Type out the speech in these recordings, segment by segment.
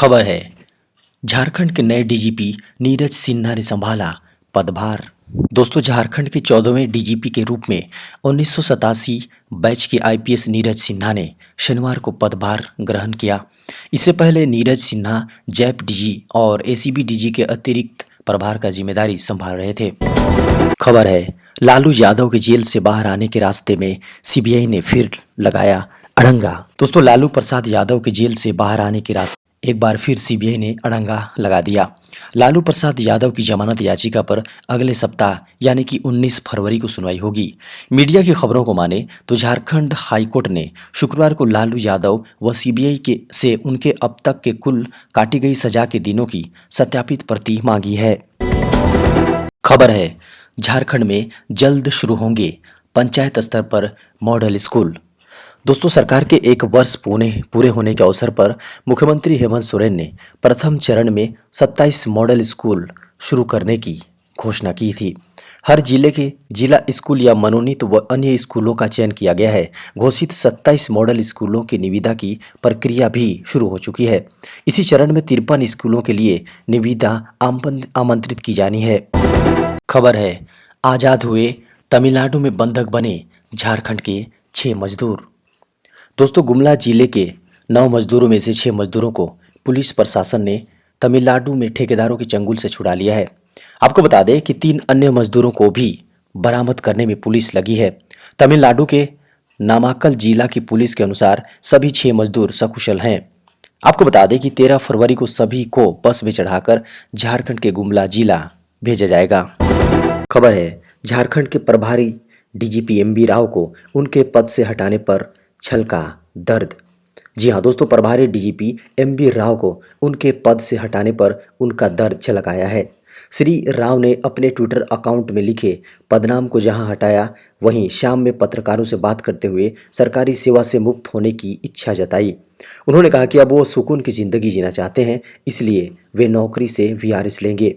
खबर है, झारखंड के नए डीजीपी नीरज सिन्हा ने संभाला पदभार। दोस्तों, झारखंड के 14वें डीजीपी के रूप में 1987 बैच के आईपीएस नीरज सिन्हा ने शनिवार को पदभार ग्रहण किया। इससे पहले नीरज सिन्हा जैप डीजी और एसीबी डीजी के अतिरिक्त प्रभार का जिम्मेदारी संभाल रहे थे। खबर है, लालू यादव के जेल से बाहर आने के रास्ते में सीबीआई ने फिर लगाया अड़ंगा। दोस्तों, लालू प्रसाद यादव के जेल से बाहर आने के रास्ते एक बार फिर सीबीआई ने अड़ंगा लगा दिया। लालू प्रसाद यादव की जमानत याचिका पर अगले सप्ताह यानी कि 19 फरवरी को सुनवाई होगी। मीडिया की खबरों को माने तो झारखंड हाईकोर्ट ने शुक्रवार को लालू यादव व सीबीआई के से उनके अब तक के कुल काटी गई सजा के दिनों की सत्यापित प्रति मांगी है। खबर है, झारखंड में जल्द शुरू होंगे पंचायत स्तर पर मॉडल स्कूल। दोस्तों, सरकार के एक वर्ष पूरे होने के अवसर पर मुख्यमंत्री हेमंत सोरेन ने प्रथम चरण में 27 मॉडल स्कूल शुरू करने की घोषणा की थी। हर जिले के जिला स्कूल या मनोनीत व अन्य स्कूलों का चयन किया गया है। घोषित 27 मॉडल स्कूलों की निविदा की प्रक्रिया भी शुरू हो चुकी है। इसी चरण में 53 स्कूलों के लिए निविदा आमंत्रित की जानी है। खबर है, आज़ाद हुए तमिलनाडु में बंधक बने झारखंड के 6 मजदूर। दोस्तों, गुमला जिले के 9 मजदूरों में से 6 मजदूरों को पुलिस प्रशासन ने तमिलनाडु में ठेकेदारों के चंगुल से छुड़ा लिया है। आपको बता दें कि 3 अन्य मजदूरों को भी बरामद करने में पुलिस लगी है। तमिलनाडु के नामाक्कल जिला की पुलिस के अनुसार सभी 6 मजदूर सकुशल हैं। आपको बता दें कि 13 फरवरी को सभी को बस में चढ़ाकर झारखंड के गुमला जिला भेजा जाएगा। खबर है, झारखंड के प्रभारी डीजीपी एमबी राव को उनके पद से हटाने पर छलका दर्द। जी हाँ दोस्तों, प्रभारी डीजीपी एमबी राव को उनके पद से हटाने पर उनका दर्द छलक आया है। श्री राव ने अपने ट्विटर अकाउंट में लिखे पदनाम को जहां हटाया, वहीं शाम में पत्रकारों से बात करते हुए सरकारी सेवा से मुक्त होने की इच्छा जताई। उन्होंने कहा कि अब वो सुकून की जिंदगी जीना चाहते हैं, इसलिए वे नौकरी से वीआरएस लेंगे।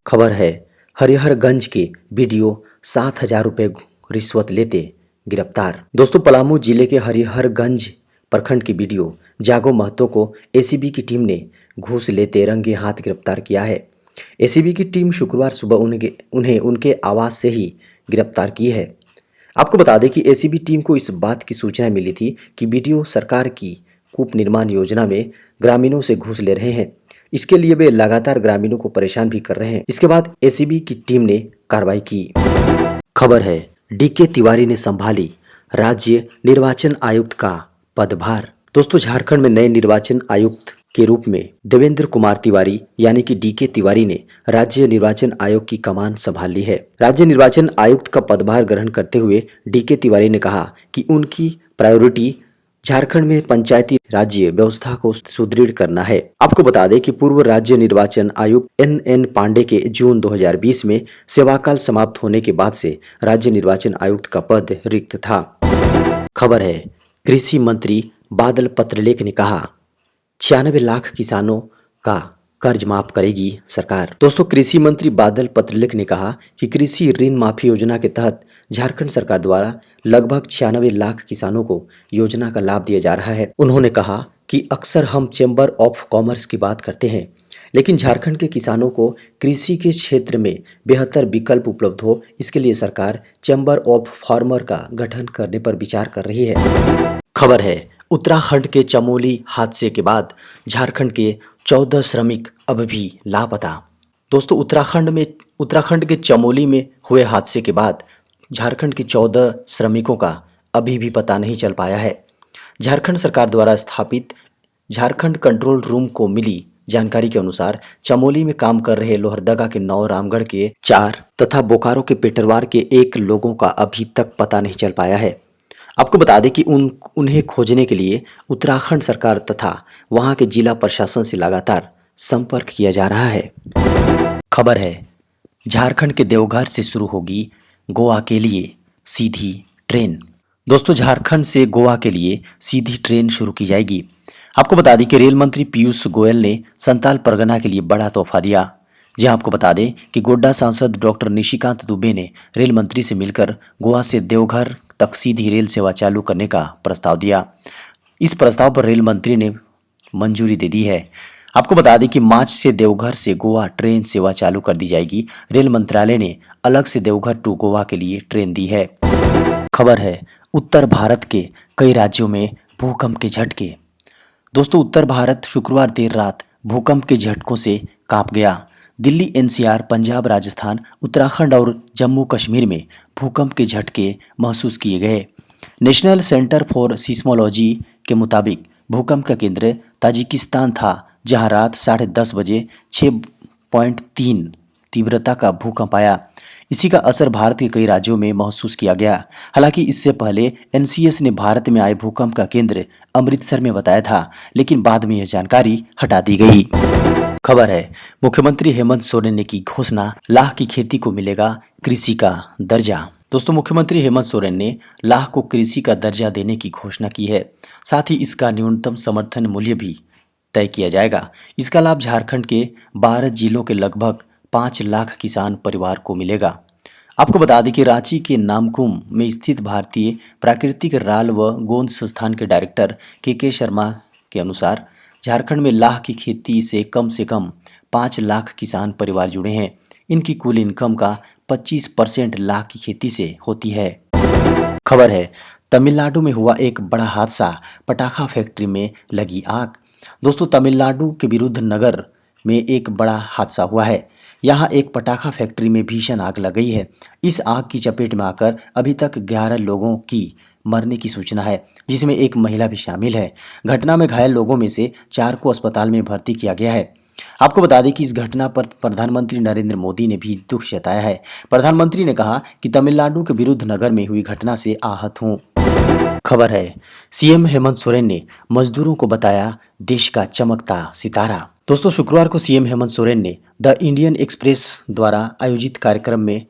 खबर है, हरिहरगंज के बीडीओ 7,000 रुपये रिश्वत लेते गिरफ्तार। दोस्तों, पलामू जिले के हरिहरगंज प्रखंड के बीडीओ जागो महतो को एसीबी की टीम ने घूस लेते रंगे हाथ गिरफ्तार किया है। एसीबी की टीम शुक्रवार सुबह उन्हें उनके आवास से ही गिरफ्तार की है। आपको बता दें कि एसीबी टीम को इस बात की सूचना मिली थी कि बीडीओ सरकार की कूप निर्माण योजना में ग्रामीणों से घूस ले रहे हैं। इसके लिए वे लगातार ग्रामीणों को परेशान भी कर रहे हैं। इसके बाद एसीबी की टीम ने कार्रवाई की। खबर है, डीके तिवारी ने संभाली राज्य निर्वाचन आयुक्त का पदभार। दोस्तों, झारखंड में नए निर्वाचन आयुक्त के रूप में देवेंद्र कुमार तिवारी यानी कि डीके तिवारी ने राज्य निर्वाचन आयोग की कमान संभाल ली है। राज्य निर्वाचन आयुक्त का पदभार ग्रहण करते हुए डीके तिवारी ने कहा कि उनकी प्रायोरिटी झारखंड में पंचायती राज्य व्यवस्था को सुदृढ़ करना है। आपको बता दें कि पूर्व राज्य निर्वाचन आयुक्त एन पांडे के जून 2020 में सेवाकाल समाप्त होने के बाद से राज्य निर्वाचन आयुक्त का पद रिक्त था। खबर है, कृषि मंत्री बादल पत्रलेख ने कहा 96 लाख किसानों का कर्ज माफ करेगी सरकार। दोस्तों, कृषि मंत्री बादल पत्रलेख ने कहा कि कृषि ऋण माफी योजना के तहत झारखंड सरकार द्वारा लगभग 96 लाख किसानों को योजना का लाभ दिया जा रहा है। उन्होंने कहा कि अक्सर हम चैम्बर ऑफ कॉमर्स की बात करते हैं, लेकिन झारखंड के किसानों को कृषि के क्षेत्र में बेहतर विकल्प उपलब्ध हो, इसके लिए सरकार चैम्बर ऑफ फार्मर का गठन करने पर विचार कर रही है। खबर है, उत्तराखंड के चमोली हादसे के बाद झारखंड के 14 श्रमिक अब भी लापता। दोस्तों, उत्तराखंड के चमोली में हुए हादसे के बाद झारखंड के 14 श्रमिकों का अभी भी पता नहीं चल पाया है। झारखंड सरकार द्वारा स्थापित झारखंड कंट्रोल रूम को मिली जानकारी के अनुसार चमोली में काम कर रहे लोहरदगा के 9, रामगढ़ के 4 तथा बोकारो के पेटरवार के 1 लोगों का अभी तक पता नहीं चल पाया है। आपको बता दें कि उन्हें खोजने के लिए उत्तराखंड सरकार तथा वहां के जिला प्रशासन से लगातार संपर्क किया जा रहा है। खबर है, झारखंड के देवघर से शुरू होगी गोवा के लिए सीधी ट्रेन। दोस्तों, झारखंड से गोवा के लिए सीधी ट्रेन शुरू की जाएगी। आपको बता दें कि रेल मंत्री पीयूष गोयल ने संताल परगना के लिए बड़ा तोहफा दिया। जी आपको बता दें कि गोड्डा सांसद डॉक्टर निशिकांत दुबे ने रेल मंत्री से मिलकर गोवा से देवघर तक सीधी रेल सेवा चालू करने का प्रस्ताव दिया। इस प्रस्ताव पर रेल मंत्री ने मंजूरी दे दी है। आपको बता दें कि मार्च से देवघर से गोवा ट्रेन सेवा चालू कर दी जाएगी। रेल मंत्रालय ने अलग से देवघर टू गोवा के लिए ट्रेन दी है। खबर है उत्तर भारत के कई राज्यों में भूकंप के झटके। दोस्तों उत्तर भारत शुक्रवार देर रात भूकंप के झटकों से कांप गया। दिल्ली, एनसीआर, पंजाब, राजस्थान, उत्तराखंड और जम्मू कश्मीर में भूकंप के झटके महसूस किए गए। नेशनल सेंटर फॉर सिस्मोलॉजी के मुताबिक भूकंप का केंद्र ताजिकिस्तान था, जहां रात 10:30 बजे 6.3 तीव्रता का भूकंप आया। इसी का असर भारत के कई राज्यों में महसूस किया गया। हालांकि इससे पहले एनसीएस ने भारत में आए भूकंप का केंद्र अमृतसर में बताया था, लेकिन बाद में यह जानकारी हटा दी गई। खबर है मुख्यमंत्री हेमंत सोरेन ने की घोषणा, लाह की खेती को मिलेगा कृषि का दर्जा। दोस्तों मुख्यमंत्री हेमंत सोरेन ने लाह को कृषि का दर्जा देने की घोषणा की है। साथ ही इसका न्यूनतम समर्थन मूल्य भी तय किया जाएगा। इसका लाभ झारखंड के 12 जिलों के लगभग 5 लाख किसान परिवार को मिलेगा। आपको बता दें कि रांची के नामकुम में स्थित भारतीय प्राकृतिक राल व गोंद संस्थान के डायरेक्टर के शर्मा के अनुसार झारखंड में लाह की खेती से कम 5 लाख किसान परिवार जुड़े हैं। इनकी कुल इनकम का 25% लाह की खेती से होती है। खबर है तमिलनाडु में हुआ एक बड़ा हादसा, पटाखा फैक्ट्री में लगी आग। दोस्तों तमिलनाडु के विरुद्धनगर में एक बड़ा हादसा हुआ है। यहाँ एक पटाखा फैक्ट्री में भीषण आग लग गई है। इस आग की चपेट में आकर अभी तक 11 लोगों की मरने की सूचना है, जिसमें एक महिला भी शामिल है। घटना में घायल लोगों में से 4 को अस्पताल में भर्ती किया गया है। आपको बता दें कि इस घटना पर प्रधानमंत्री नरेंद्र मोदी ने भी दुख जताया है। प्रधानमंत्री ने कहा कि तमिलनाडु के विरुद्धनगर में हुई घटना से आहत हूँ। खबर है सीएम हेमंत सोरेन ने मजदूरों को बताया देश का चमकता सितारा। दोस्तों शुक्रवार को सीएम हेमंत सोरेन ने द इंडियन एक्सप्रेस द्वारा आयोजित कार्यक्रम में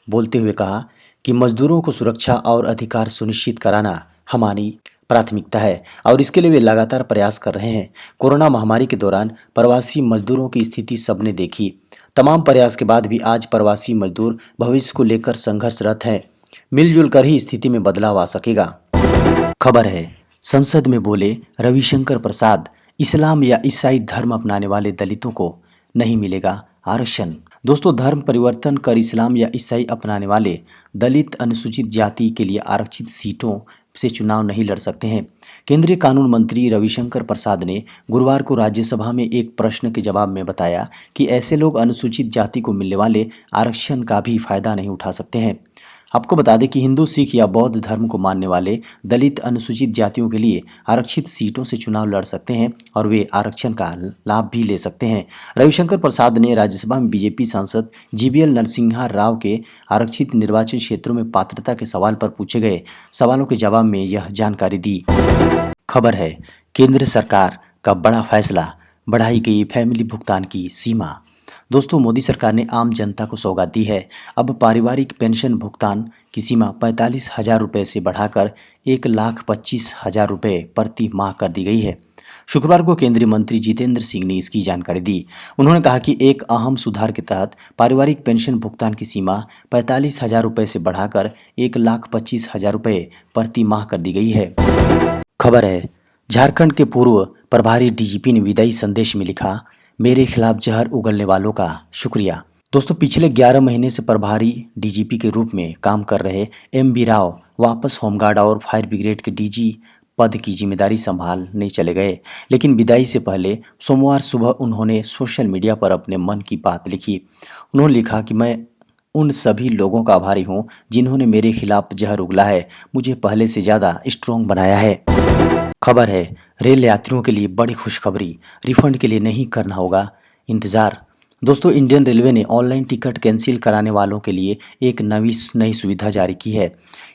बोलते हुए कहा कि मजदूरों को सुरक्षा और अधिकार सुनिश्चित कराना हमारी प्राथमिकता है और इसके लिए वे लगातार प्रयास कर रहे हैं। कोरोना महामारी के दौरान प्रवासी मजदूरों की स्थिति सबने देखी। तमाम प्रयास के बाद भी आज प्रवासी मजदूर भविष्य को लेकर संघर्षरत हैं। मिलजुल कर ही स्थिति में बदलाव आ सकेगा। खबर है संसद में बोले रविशंकर प्रसाद, इस्लाम या ईसाई धर्म अपनाने वाले दलितों को नहीं मिलेगा आरक्षण। दोस्तों धर्म परिवर्तन कर इस्लाम या ईसाई अपनाने वाले दलित अनुसूचित जाति के लिए आरक्षित सीटों से चुनाव नहीं लड़ सकते हैं। केंद्रीय कानून मंत्री रविशंकर प्रसाद ने गुरुवार को राज्यसभा में एक प्रश्न के जवाब में बताया कि ऐसे लोग अनुसूचित जाति को मिलने वाले आरक्षण का भी फायदा नहीं उठा सकते हैं। आपको बता दें कि हिंदू, सिख या बौद्ध धर्म को मानने वाले दलित अनुसूचित जातियों के लिए आरक्षित सीटों से चुनाव लड़ सकते हैं और वे आरक्षण का लाभ भी ले सकते हैं। रविशंकर प्रसाद ने राज्यसभा में बीजेपी सांसद जीवीएल नरसिम्हा राव के आरक्षित निर्वाचन क्षेत्रों में पात्रता के सवाल पर पूछे गए सवालों के जवाब में यह जानकारी दी। खबर है केंद्र सरकार का बड़ा फैसला, बढ़ाई गई फैमिली भुगतान की सीमा। दोस्तों मोदी सरकार ने आम जनता को सौगात दी है। अब पारिवारिक पेंशन भुगतान की सीमा 45,000 रुपये से बढ़ाकर 1,25,000 रुपये प्रति माह कर दी गई है। शुक्रवार को केंद्रीय मंत्री जितेंद्र सिंह ने इसकी जानकारी दी। उन्होंने कहा कि एक अहम सुधार के तहत पारिवारिक पेंशन भुगतान की सीमा 45,000 रुपये से बढ़ाकर 1,25,000 रुपये प्रति माह कर दी गई है। खबर है झारखंड के पूर्व प्रभारी डीजीपी ने विदाई संदेश में लिखा, मेरे खिलाफ जहर उगलने वालों का शुक्रिया। दोस्तों पिछले 11 महीने से प्रभारी डीजीपी के रूप में काम कर रहे एमबी राव वापस होमगार्ड और फायर ब्रिगेड के डीजी पद की जिम्मेदारी संभालने चले गए, लेकिन विदाई से पहले सोमवार सुबह उन्होंने सोशल मीडिया पर अपने मन की बात लिखी। उन्होंने लिखा कि मैं उन सभी लोगों का आभारी हूँ जिन्होंने मेरे खिलाफ जहर उगला है, मुझे पहले से ज़्यादा स्ट्रॉन्ग बनाया है। खबर है रेल यात्रियों के लिए बड़ी खुशखबरी, रिफंड के लिए नहीं करना होगा इंतज़ार। दोस्तों इंडियन रेलवे ने ऑनलाइन टिकट कैंसिल कराने वालों के लिए एक नई सुविधा जारी की है।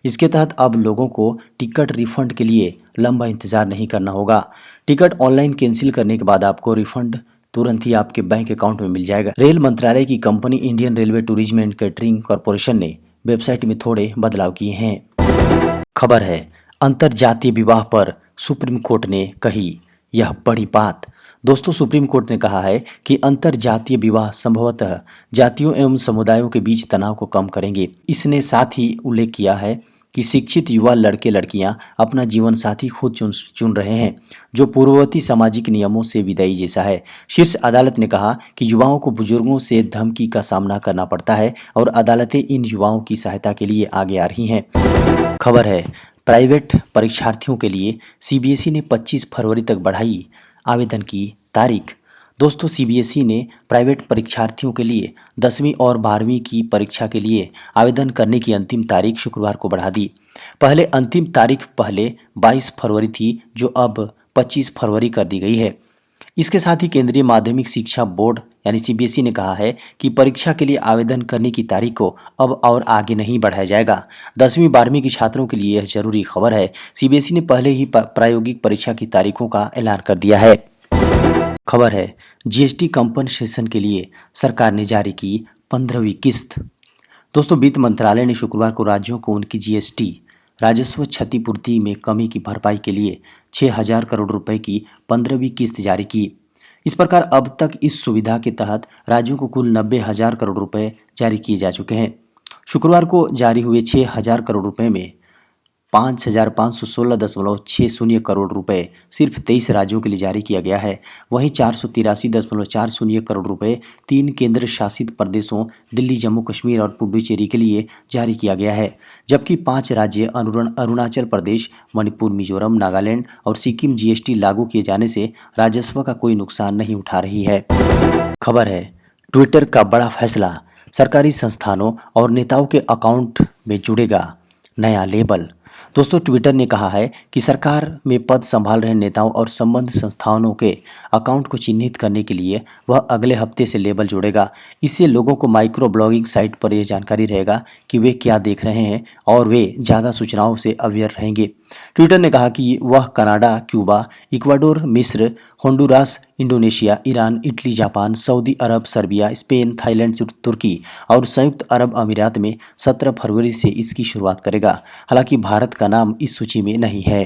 इसके तहत अब लोगों को टिकट रिफंड के लिए लंबा इंतज़ार नहीं करना होगा। टिकट ऑनलाइन कैंसिल करने के बाद आपको रिफंड तुरंत ही आपके बैंक अकाउंट में मिल जाएगा। रेल मंत्रालय की company Indian railway tourism and catering corporation ने वेबसाइट में थोड़े बदलाव किए हैं। खबर है अंतरजातीय विवाह पर सुप्रीम कोर्ट ने कही यह बड़ी बात। दोस्तों सुप्रीम कोर्ट ने कहा है कि अंतरजातीय विवाह संभवतः जातियों एवं समुदायों के बीच तनाव को कम करेंगे। इसने साथ ही उल्लेख किया है कि शिक्षित युवा लड़के लड़कियां अपना जीवन साथी खुद चुन चुन रहे हैं, जो पूर्ववर्ती सामाजिक नियमों से विदाई जैसा है। शीर्ष अदालत ने कहा कि युवाओं को बुजुर्गों से धमकी का सामना करना पड़ता है और अदालतें इन युवाओं की सहायता के लिए आगे आ रही हैं। खबर है, प्राइवेट परीक्षार्थियों के लिए सीबीएसई ने 25 फरवरी तक बढ़ाई आवेदन की तारीख। दोस्तों, सीबीएसई ने प्राइवेट परीक्षार्थियों के लिए 10वीं और 12वीं की परीक्षा के लिए आवेदन करने की अंतिम तारीख शुक्रवार को बढ़ा दी। पहले अंतिम तारीख पहले 22 फरवरी थी, जो अब 25 फरवरी कर दी गई है। इसके साथ ही केंद्रीय माध्यमिक शिक्षा बोर्ड यानी सीबीएसई ने कहा है कि परीक्षा के लिए आवेदन करने की तारीख को अब और आगे नहीं बढ़ाया जाएगा। 10वीं 12वीं के छात्रों के लिए यह जरूरी खबर है। सीबीएसई ने पहले ही प्रायोगिक परीक्षा की तारीखों का ऐलान कर दिया है। खबर है, जीएसटी कंपनसेशन के लिए सरकार ने जारी की 15वीं किस्त। दोस्तों, वित्त मंत्रालय ने शुक्रवार को राज्यों को उनकी जीएसटी राजस्व क्षतिपूर्ति में कमी की भरपाई के लिए 6,000 करोड़ रुपए की 15वीं किस्त जारी की। इस प्रकार अब तक इस सुविधा के तहत राज्यों को कुल 90,000 करोड़ रुपए जारी किए जा चुके हैं। शुक्रवार को जारी हुए 6,000 करोड़ रुपए में 5,516.60 करोड़ रुपए सिर्फ 23 राज्यों के लिए जारी किया गया है। वहीं 483.40 करोड़ रुपए 3 केंद्र शासित प्रदेशों दिल्ली, जम्मू कश्मीर और पुडुचेरी के लिए जारी किया गया है, जबकि 5 राज्य अरुणाचल प्रदेश, मणिपुर, मिजोरम, नागालैंड और सिक्किम जीएसटी लागू किए जाने से राजस्व का कोई नुकसान नहीं उठा रही है। खबर है, ट्विटर का बड़ा फैसला, सरकारी संस्थानों और नेताओं के अकाउंट में जुड़ेगा नया लेबल। दोस्तों, ट्विटर ने कहा है कि सरकार में पद संभाल रहे नेताओं और संबद्ध संस्थानों के अकाउंट को चिन्हित करने के लिए वह अगले हफ्ते से लेबल जोड़ेगा। इससे लोगों को माइक्रो ब्लॉगिंग साइट पर यह जानकारी रहेगा कि वे क्या देख रहे हैं और वे ज़्यादा सूचनाओं से अवेयर रहेंगे। ट्विटर ने कहा कि वह कनाडा, क्यूबा, इक्वाडोर, मिस्र, होंडुरास, इंडोनेशिया, ईरान, इटली, जापान, सऊदी अरब, सर्बिया, स्पेन, थाईलैंड, तुर्की और संयुक्त अरब अमीरात में 17 फरवरी से इसकी शुरुआत करेगा। हालांकि भारत का नाम इस सूची में नहीं है।